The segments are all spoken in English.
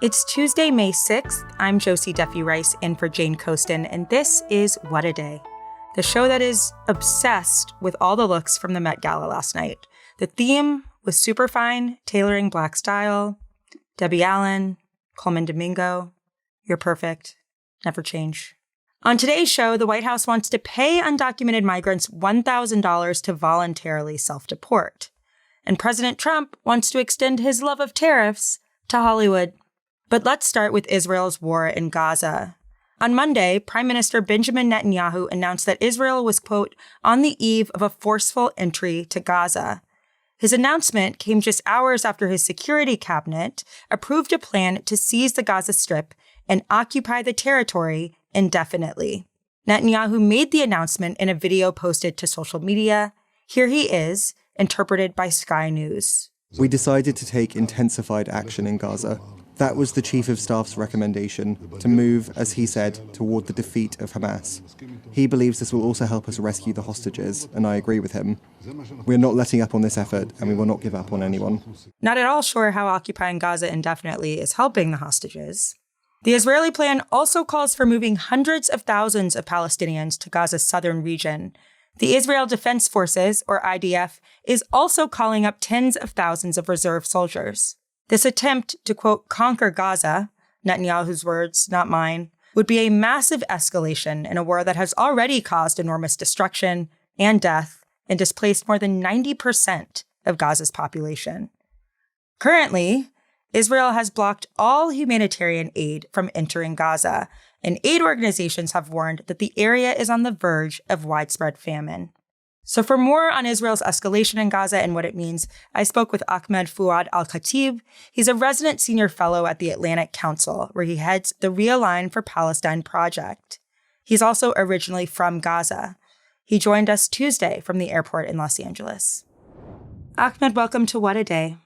It's Tuesday, May 6th. I'm Josie Duffy-Rice in for Jane Coaston, and this is What a Day, the show that is obsessed with all the looks from the Met Gala last night. The theme was superfine, tailoring Black style, Debbie Allen, Coleman Domingo, you're perfect, never change. On today's show, the White House wants to pay undocumented migrants $1,000 to voluntarily self-deport. And President Trump wants to extend his love of tariffs to Hollywood. But let's start with Israel's war in Gaza. On Monday, Prime Minister Benjamin Netanyahu announced that Israel was, quote, on the eve of a forceful entry to Gaza. His announcement came just hours after his security cabinet approved a plan to seize the Gaza Strip and occupy the territory indefinitely. Netanyahu made the announcement in a video posted to social media. Here he is, interpreted by Sky News. We decided to take intensified action in Gaza. That was the Chief of Staff's recommendation, to move, as he said, toward the defeat of Hamas. He believes this will also help us rescue the hostages, and I agree with him. We're not letting up on this effort, and we will not give up on anyone. Not at all sure how occupying Gaza indefinitely is helping the hostages. The Israeli plan also calls for moving hundreds of thousands of Palestinians to Gaza's southern region. The Israel Defense Forces, or IDF, is also calling up tens of thousands of reserve soldiers. This attempt to, quote, conquer Gaza, Netanyahu's words, not mine, would be a massive escalation in a war that has already caused enormous destruction and death and displaced more than 90% of Gaza's population. Currently, Israel has blocked all humanitarian aid from entering Gaza, and aid organizations have warned that the area is on the verge of widespread famine. So for more on Israel's escalation in Gaza and what it means, I spoke with Ahmed Fouad Alkhatib. He's a resident senior fellow at the Atlantic Council, where he heads the Realign For Palestine project. He's also originally from Gaza. He joined us Tuesday from the airport in Los Angeles. Ahmed, welcome to What a Day.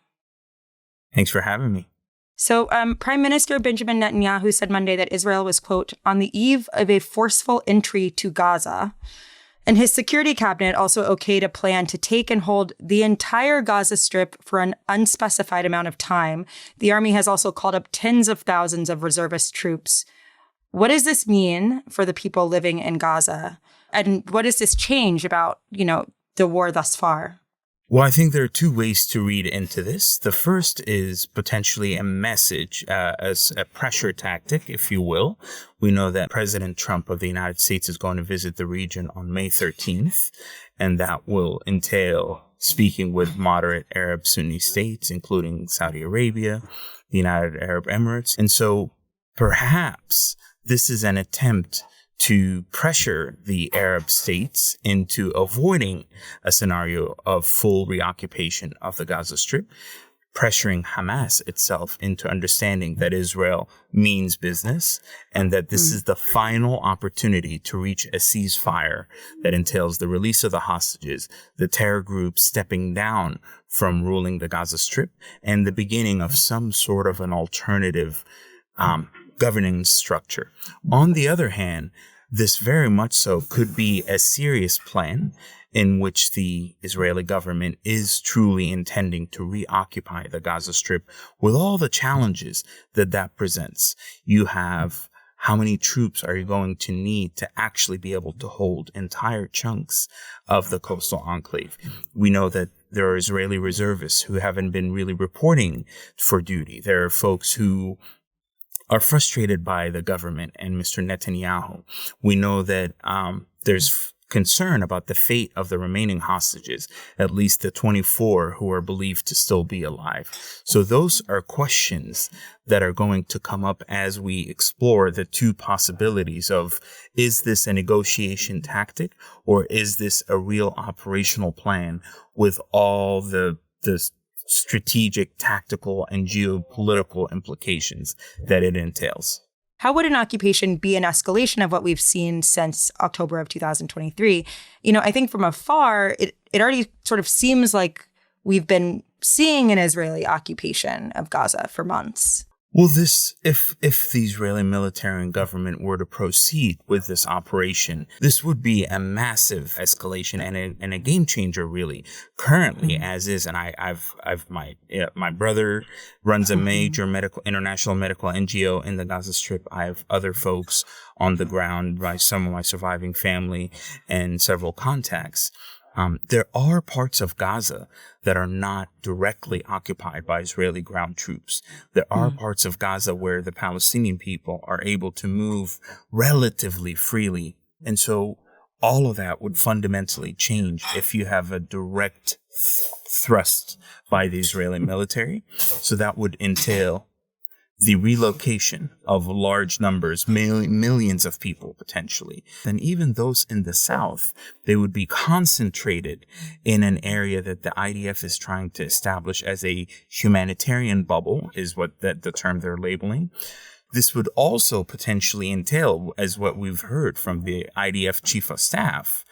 Thanks for having me. So Prime Minister Benjamin Netanyahu said Monday that Israel was, quote, on the eve of a forceful entry to Gaza. And his security cabinet also okayed a plan to take and hold the entire Gaza Strip for an unspecified amount of time. The army has also called up tens of thousands of reservist troops. What does this mean for the people living in Gaza? And what does this change about, the war thus far? Well, I think there are two ways to read into this. The first is potentially a message as a pressure tactic, if you will. We know that President Trump of the United States is going to visit the region on May 13th, and that will entail speaking with moderate Arab Sunni states, including Saudi Arabia, the United Arab Emirates. And so perhaps this is an attempt to pressure the Arab states into avoiding a scenario of full reoccupation of the Gaza Strip, pressuring Hamas itself into understanding that Israel means business and that this is the final opportunity to reach a ceasefire that entails the release of the hostages, the terror group stepping down from ruling the Gaza Strip, and the beginning of some sort of an alternative governing structure. On the other hand, this very much so could be a serious plan in which the Israeli government is truly intending to reoccupy the Gaza Strip with all the challenges that presents. You have how many troops are you going to need to actually be able to hold entire chunks of the coastal enclave? We know that there are Israeli reservists who haven't been really reporting for duty. There are folks who are frustrated by the government and Mr. Netanyahu. We know that there's concern about the fate of the remaining hostages, at least the 24 who are believed to still be alive. So those are questions that are going to come up as we explore the two possibilities of, is this a negotiation tactic or is this a real operational plan with all the strategic, tactical, and geopolitical implications that it entails? How would an occupation be an escalation of what we've seen since October of 2023? I think from afar, it already sort of seems like we've been seeing an Israeli occupation of Gaza for months. Well, if the Israeli military and government were to proceed with this operation, this would be a massive escalation and a game changer, really. Currently, as is, and my brother runs a major international medical NGO in the Gaza Strip. I have other folks on the ground, some of my surviving family, and several contacts. There are parts of Gaza that are not directly occupied by Israeli ground troops. There are parts of Gaza where the Palestinian people are able to move relatively freely. And so all of that would fundamentally change if you have a direct thrust by the Israeli military. So that would entail the relocation of large numbers, millions of people potentially. And even those in the south, they would be concentrated in an area that the IDF is trying to establish as a humanitarian bubble, is what the term they're labeling. This would also potentially entail, as what we've heard from the IDF chief of staff,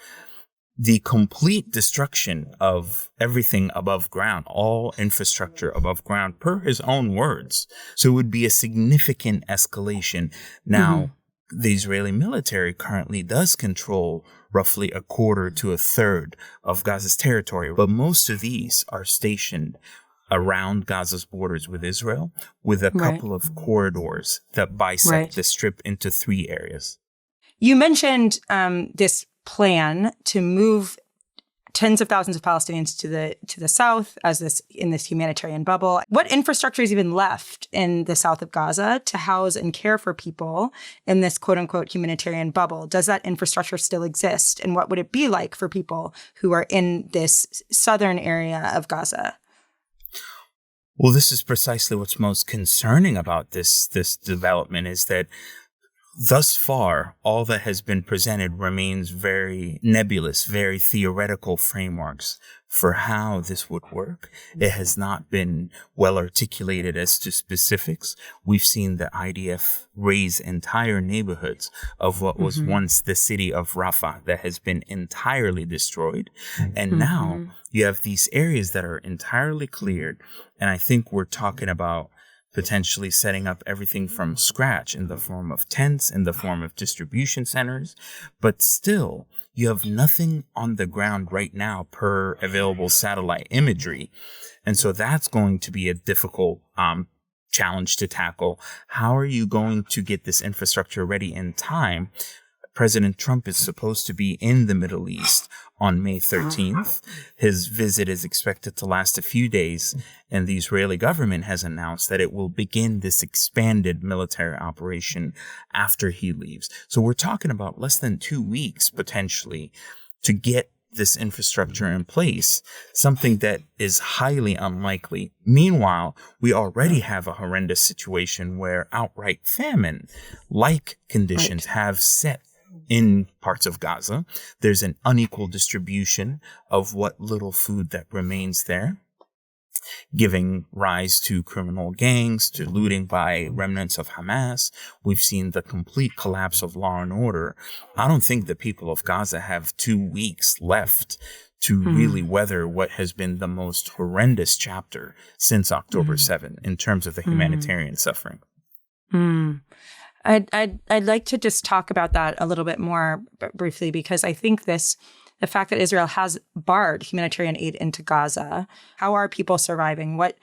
the complete destruction of everything above ground, all infrastructure above ground, per his own words. So it would be a significant escalation. Now, the Israeli military currently does control roughly a quarter to a third of Gaza's territory, but most of these are stationed around Gaza's borders with Israel, with a couple of corridors that bisect the strip into 3 areas. You mentioned this plan to move tens of thousands of Palestinians to the south in this humanitarian bubble. What infrastructure is even left in the south of Gaza to house and care for people in this quote unquote humanitarian bubble? Does that infrastructure still exist? And what would it be like for people who are in this southern area of Gaza? Well, this is precisely what's most concerning about this development, is that thus far, all that has been presented remains very nebulous, very theoretical frameworks for how this would work. It has not been well articulated as to specifics. We've seen the IDF raise entire neighborhoods of what was once the city of Rafah that has been entirely destroyed. And now you have these areas that are entirely cleared. And I think we're talking about potentially setting up everything from scratch in the form of tents, in the form of distribution centers. But still, you have nothing on the ground right now per available satellite imagery. And so that's going to be a difficult challenge to tackle. How are you going to get this infrastructure ready in time? President Trump is supposed to be in the Middle East on May 13th. His visit is expected to last a few days, and the Israeli government has announced that it will begin this expanded military operation after he leaves. So we're talking about less than 2 weeks, potentially, to get this infrastructure in place, something that is highly unlikely. Meanwhile, we already have a horrendous situation where outright famine-like conditions have set in parts of Gaza. There's an unequal distribution of what little food that remains there, giving rise to criminal gangs, to looting by remnants of Hamas. We've seen the complete collapse of law and order. I don't think the people of Gaza have 2 weeks left to really weather what has been the most horrendous chapter since October 7 in terms of the humanitarian suffering. I'd like to just talk about that a little bit more briefly, because I think the fact that Israel has barred humanitarian aid into Gaza, how are people surviving? What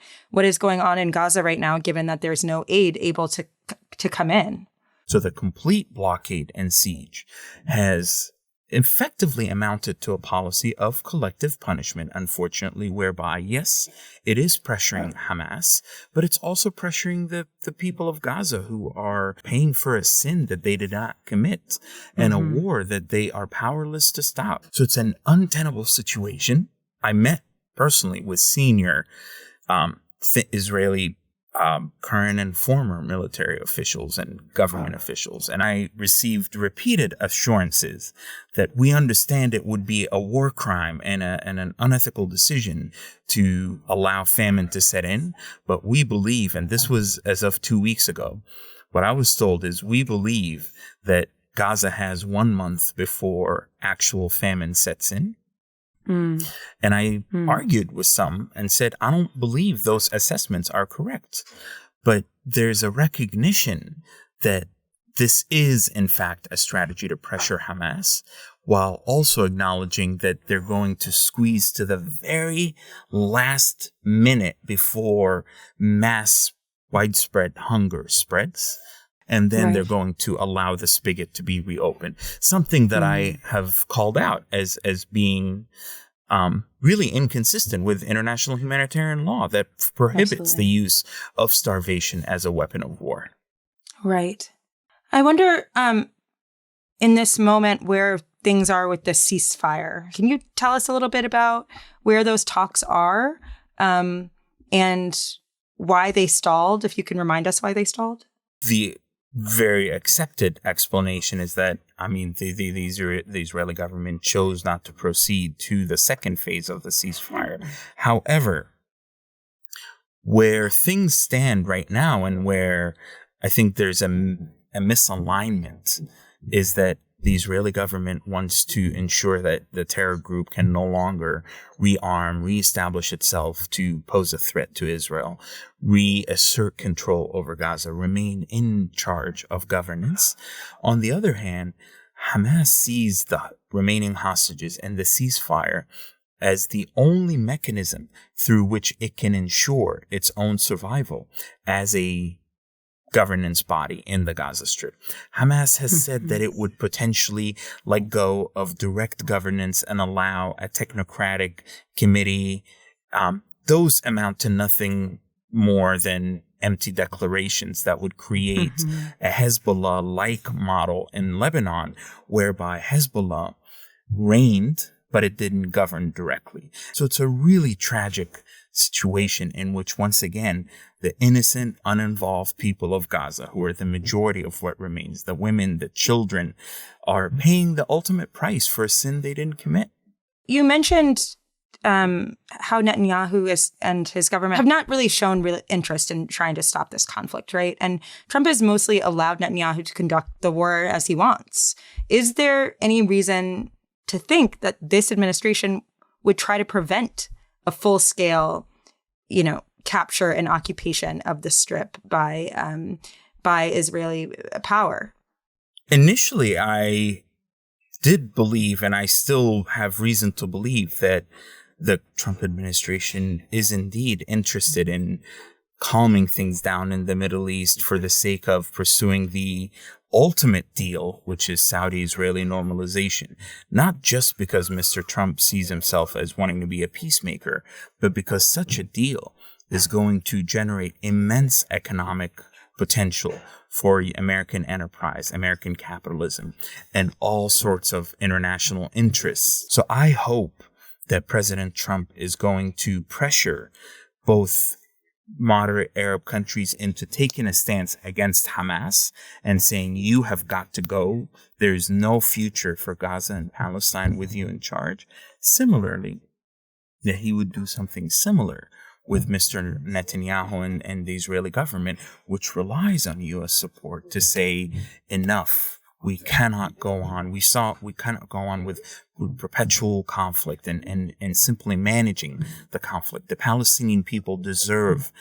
is going on in Gaza right now, given that there's no aid able to come in? So the complete blockade and siege has effectively amounted to a policy of collective punishment, unfortunately, whereby, yes, it is pressuring Hamas, but it's also pressuring the people of Gaza, who are paying for a sin that they did not commit and a war that they are powerless to stop. So it's an untenable situation. I met personally with senior Israeli current and former military officials and government officials, and I received repeated assurances that we understand it would be a war crime and an unethical decision to allow famine to set in, but we believe, and this was as of 2 weeks ago, what I was told is we believe that Gaza has 1 month before actual famine sets in. And I argued with some and said, I don't believe those assessments are correct. But there's a recognition that this is, in fact, a strategy to pressure Hamas, while also acknowledging that they're going to squeeze to the very last minute before mass widespread hunger spreads. And then they're going to allow the spigot to be reopened. Something that I have called out as being really inconsistent with international humanitarian law that prohibits the use of starvation as a weapon of war. Right. I wonder, in this moment where things are with the ceasefire, can you tell us a little bit about where those talks are and why they stalled, if you can remind us why they stalled? The very accepted explanation is that, the Israeli government chose not to proceed to the second phase of the ceasefire. However, where things stand right now and where I think there's a misalignment is that the Israeli government wants to ensure that the terror group can no longer rearm, reestablish itself to pose a threat to Israel, reassert control over Gaza, remain in charge of governance. On the other hand, Hamas sees the remaining hostages and the ceasefire as the only mechanism through which it can ensure its own survival as a governance body in the Gaza Strip. Hamas has said that it would potentially let go of direct governance and allow a technocratic committee. Those amount to nothing more than empty declarations that would create a Hezbollah-like model in Lebanon, whereby Hezbollah reigned, but it didn't govern directly. So it's a really tragic situation in which, once again, the innocent, uninvolved people of Gaza, who are the majority of what remains, the women, the children, are paying the ultimate price for a sin they didn't commit. You mentioned how Netanyahu and his government have not really shown real interest in trying to stop this conflict, right? And Trump has mostly allowed Netanyahu to conduct the war as he wants. Is there any reason to think that this administration would try to prevent a full-scale, capture and occupation of the Strip by Israeli power? Initially, I did believe, and I still have reason to believe, that the Trump administration is indeed interested in calming things down in the Middle East for the sake of pursuing the ultimate deal, which is Saudi-Israeli normalization, not just because Mr. Trump sees himself as wanting to be a peacemaker, but because such a deal is going to generate immense economic potential for American enterprise, American capitalism, and all sorts of international interests. So I hope that President Trump is going to pressure both moderate Arab countries into taking a stance against Hamas and saying, you have got to go. There's no future for Gaza and Palestine with you in charge. Similarly, that he would do something similar with Mr. Netanyahu and the Israeli government, which relies on U.S. support to say, enough. We cannot go on. We cannot go on with perpetual conflict and simply managing the conflict. The Palestinian people deserve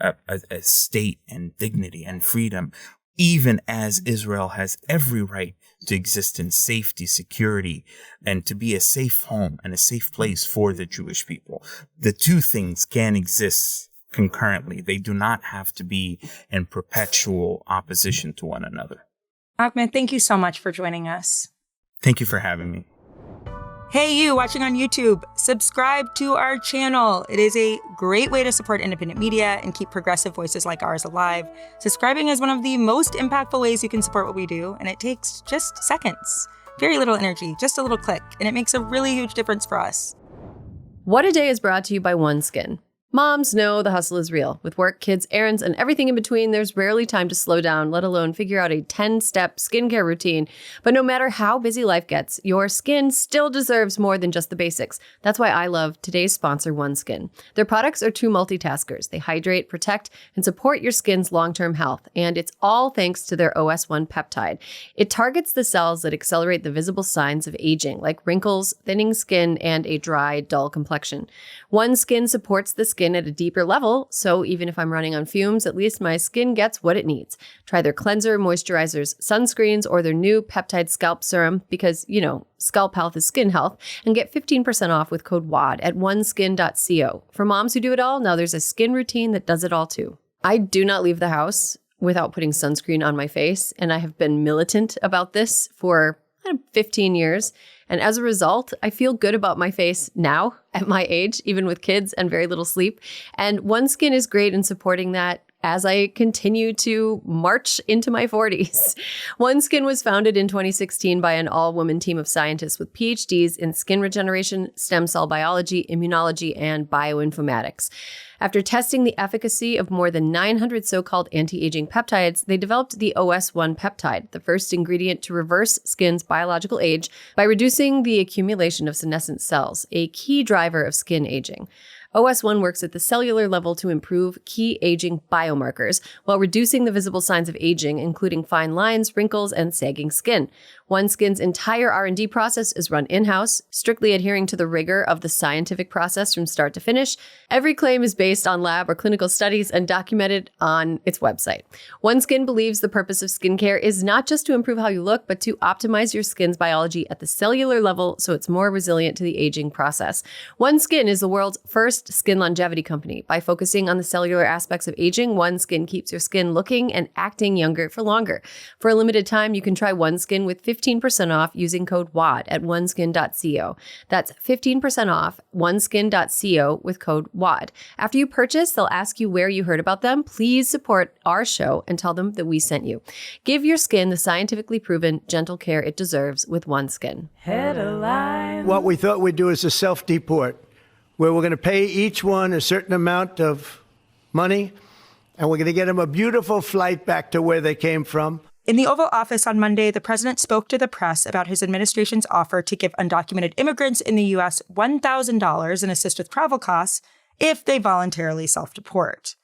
a state and dignity and freedom, even as Israel has every right to exist in safety, security, and to be a safe home and a safe place for the Jewish people. The two things can exist concurrently. They do not have to be in perpetual opposition to one another. Ahmed, thank you so much for joining us. Thank you for having me. Hey, you watching on YouTube, subscribe to our channel. It is a great way to support independent media and keep progressive voices like ours alive. Subscribing is one of the most impactful ways you can support what we do, and it takes just seconds. Very little energy, just a little click, and it makes a really huge difference for us. What a Day is brought to you by OneSkin. Moms know the hustle is real. With work, kids, errands, and everything in between, there's rarely time to slow down, let alone figure out a 10-step skincare routine. But no matter how busy life gets, your skin still deserves more than just the basics. That's why I love today's sponsor, OneSkin. Their products are true multitaskers. They hydrate, protect, and support your skin's long-term health. And it's all thanks to their OS1 peptide. It targets the cells that accelerate the visible signs of aging, like wrinkles, thinning skin, and a dry, dull complexion. OneSkin supports the skin skin at a deeper level, so even if I'm running on fumes, at least my skin gets what it needs. Try their cleanser, moisturizers, sunscreens, or their new peptide scalp serum because, scalp health is skin health, and get 15% off with code WAD at oneskin.co. For moms who do it all, now there's a skin routine that does it all too. I do not leave the house without putting sunscreen on my face, and I have been militant about this for 15 years. And as a result, I feel good about my face now at my age, even with kids and very little sleep. And OneSkin is great in supporting that as I continue to march into my 40s. OneSkin was founded in 2016 by an all-woman team of scientists with PhDs in skin regeneration, stem cell biology, immunology, and bioinformatics. After testing the efficacy of more than 900 so-called anti-aging peptides, they developed the OS1 peptide, the first ingredient to reverse skin's biological age by reducing the accumulation of senescent cells, a key driver of skin aging. OS1 works at the cellular level to improve key aging biomarkers while reducing the visible signs of aging, including fine lines, wrinkles, and sagging skin. OneSkin's entire R&D process is run in-house, strictly adhering to the rigor of the scientific process from start to finish. Every claim is based on lab or clinical studies and documented on its website. OneSkin believes the purpose of skincare is not just to improve how you look, but to optimize your skin's biology at the cellular level so it's more resilient to the aging process. OneSkin is the world's first skin longevity company. By focusing on the cellular aspects of aging, OneSkin keeps your skin looking and acting younger for longer. For a limited time, you can try OneSkin with 15% off using code WAD at oneskin.co. That's 15% off oneskin.co with code WAD. After you purchase, they'll ask you where you heard about them. Please support our show and tell them that we sent you. Give your skin the scientifically proven gentle care it deserves with OneSkin. Headline. What we thought we'd do is a self-deport, where we're going to pay each one a certain amount of money, and we're going to get them a beautiful flight back to where they came from. In the Oval Office on Monday, the president spoke to the press about his administration's offer to give undocumented immigrants in the U.S. $1,000 and assist with travel costs if they voluntarily self-deport.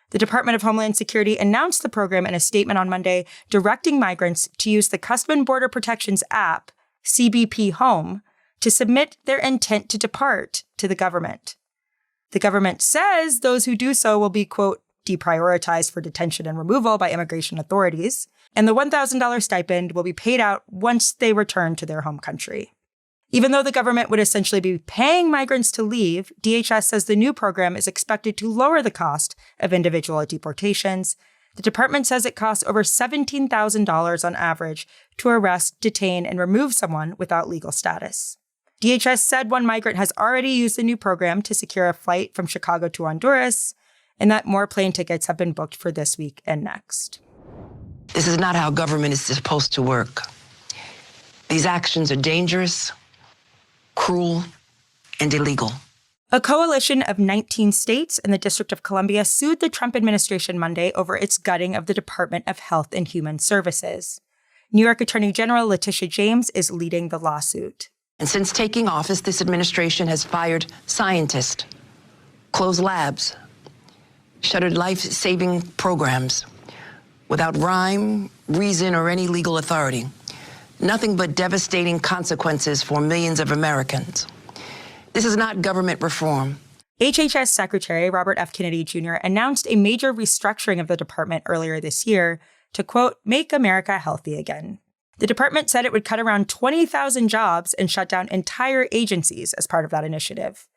The Department of Homeland Security announced the program in a statement on Monday, directing migrants to use the Customs and Border Protection's app, CBP Home, to submit their intent to depart to the government. The government says those who do so will be, quote, deprioritized for detention and removal by immigration authorities, and the $1,000 stipend will be paid out once they return to their home country. Even though the government would essentially be paying migrants to leave, DHS says the new program is expected to lower the cost of individual deportations. The department says it costs over $17,000 on average to arrest, detain, and remove someone without legal status. DHS said one migrant has already used the new program to secure a flight from Chicago to Honduras, and that more plane tickets have been booked for this week and next. This is not how government is supposed to work. These actions are dangerous, cruel, and illegal. A coalition of 19 states and the District of Columbia sued the Trump administration Monday over its gutting of the Department of Health and Human Services. New York Attorney General Letitia James is leading the lawsuit. And since taking office, this administration has fired scientists, closed labs, shuttered life-saving programs without rhyme, reason, or any legal authority. Nothing but devastating consequences for millions of Americans. This is not government reform. HHS Secretary Robert F. Kennedy Jr. announced a major restructuring of the department earlier this year to, quote, make America healthy again. The department said it would cut around 20,000 jobs and shut down entire agencies as part of that initiative.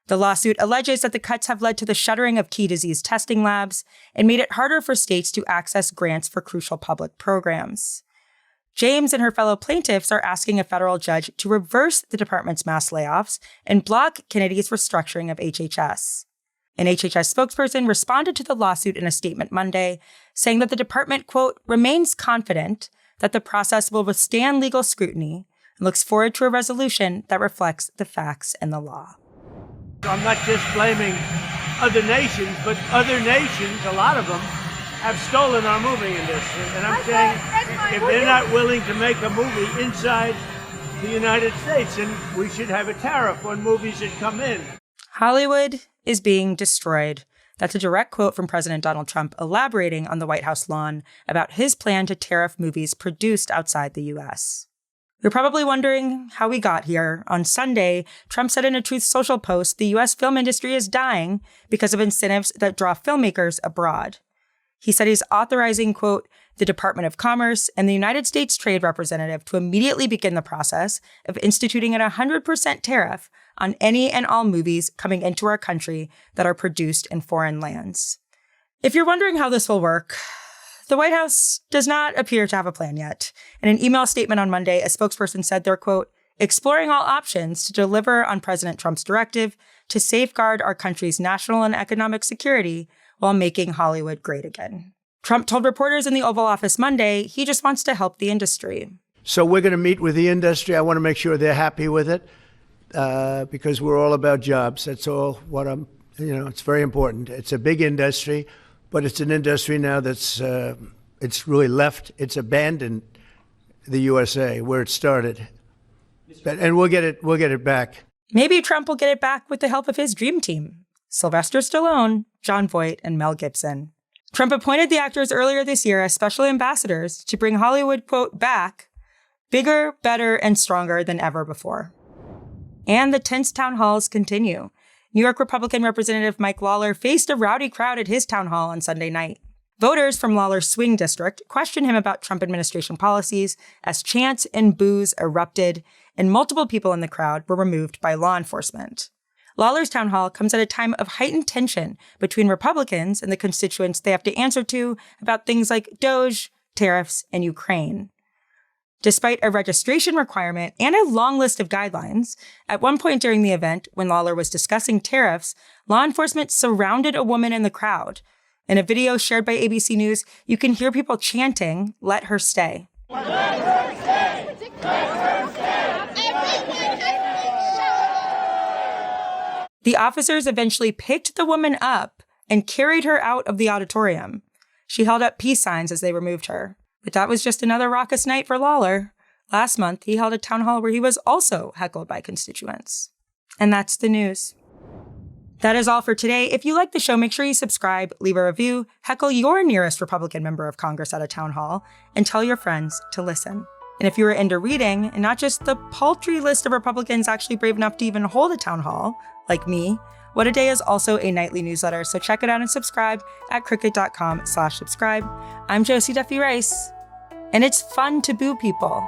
The lawsuit alleges that the cuts have led to the shuttering of key disease testing labs and made it harder for states to access grants for crucial public programs. James and her fellow plaintiffs are asking a federal judge to reverse the department's mass layoffs and block Kennedy's restructuring of HHS. An HHS spokesperson responded to the lawsuit in a statement Monday, saying that the department, quote, remains confident that the process will withstand legal scrutiny and looks forward to a resolution that reflects the facts and the law. I'm not just blaming other nations, but other nations, a lot of them, have stolen our movie industry. And I'm saying if they're not willing to make a movie inside the United States, then we should have a tariff on movies that come in. Hollywood is being destroyed. That's a direct quote from President Donald Trump elaborating on the White House lawn about his plan to tariff movies produced outside the U.S. You're probably wondering how we got here. On Sunday, Trump said in a Truth Social post, the U.S. film industry is dying because of incentives that draw filmmakers abroad. He said he's authorizing, quote, the Department of Commerce and the United States Trade Representative to immediately begin the process of instituting an 100% tariff on any and all movies coming into our country that are produced in foreign lands. If you're wondering how this will work, the White House does not appear to have a plan yet. In an email statement on Monday, a spokesperson said they're, quote, exploring all options to deliver on President Trump's directive to safeguard our country's national and economic security while making Hollywood great again. Trump told reporters in the Oval Office Monday he just wants to help the industry. So we're going to meet with the industry. I want to make sure they're happy with it because we're all about jobs. That's all what it's very important. It's a big industry, but it's an industry now that's it's really left. It's abandoned the USA where it started. And we'll get it back. Maybe Trump will get it back with the help of his dream team. Sylvester Stallone, Jon Voight, and Mel Gibson. Trump appointed the actors earlier this year as special ambassadors to bring Hollywood, quote, back, bigger, better, and stronger than ever before. And the tense town halls continue. New York Republican Representative Mike Lawler faced a rowdy crowd at his town hall on Sunday night. Voters from Lawler's swing district questioned him about Trump administration policies as chants and boos erupted, and multiple people in the crowd were removed by law enforcement. Lawler's town hall comes at a time of heightened tension between Republicans and the constituents they have to answer to about things like DOGE, tariffs, and Ukraine. Despite a registration requirement and a long list of guidelines, at one point during the event, when Lawler was discussing tariffs, law enforcement surrounded a woman in the crowd. In a video shared by ABC News, you can hear people chanting, "Let her stay." Let her stay! Let her stay! The officers eventually picked the woman up and carried her out of the auditorium. She held up peace signs as they removed her. But that was just another raucous night for Lawler. Last month, he held a town hall where he was also heckled by constituents. And that's the news. That is all for today. If you like the show, make sure you subscribe, leave a review, heckle your nearest Republican member of Congress at a town hall, and tell your friends to listen. And if you are into reading, and not just the paltry list of Republicans actually brave enough to even hold a town hall, like me, What A Day is also a nightly newsletter, so check it out and subscribe at crooked.com/subscribe. I'm Josie Duffy Rice, and it's fun to boo people.